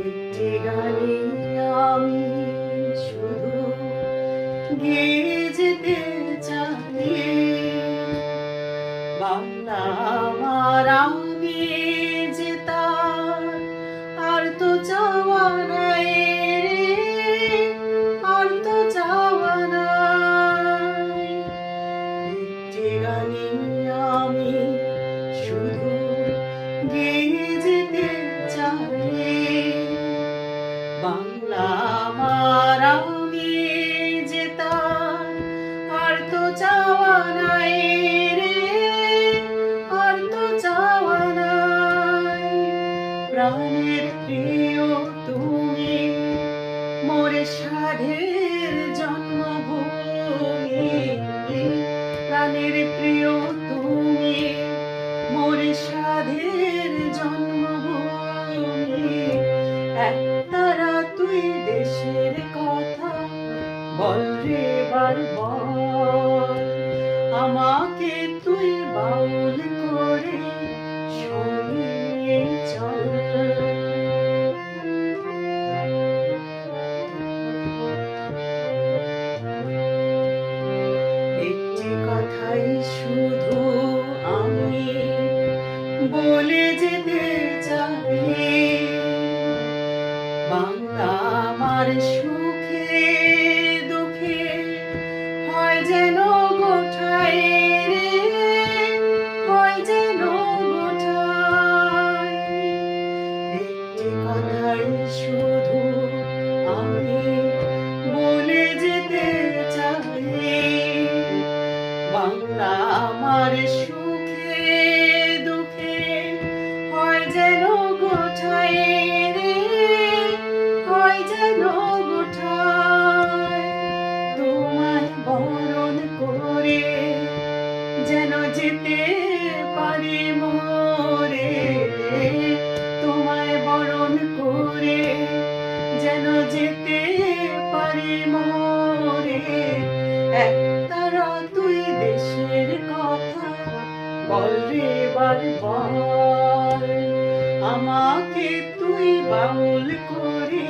একটি গানে আমি শুধু গেয়ে যেতে চাই, বাংলা আমার আমি যে তার আর তো চাওয়া নাই রে, আর তো চাওয়া নাই। একটি গানে আমি শুধু গেয়ে যেতে চাই, বাংলা আমার আমি যে তার আর তো চাওয়া নাই রে, আর তো চাওয়া নাই। প্রাণের প্রিয় তুমি মোরে সাধের জন্মভূমি, প্রাণের প্রিয় তুমি মোরে সাধের জন্মভূমি। একতারা তুই দেশের কথা বল রে বারবার, আমাকে তুই বাউল করে সঙ্গে নিয়ে চল। একটি কথাই শুধু আমি বলে যেতে চাই, বাংলা আমার সুখে দুঃখে হয় যেন গোঠাই রে, হয় যেন গোঠাই। একটি কথাই শুধু আমি বলে যেতে চাই, বাংলা আমার সুখে দুঃখে হয় যেন গোঠাই রে, হয় যেন গোঠাই। তোমায় বরণ করে যেন যেতে পারি মোরে, তোমায় বরণ করে যেন যেতে পারি মোরে। একতারা তুই দেশের কথা বল রে বারবার, আমাকে তুই বাউল করে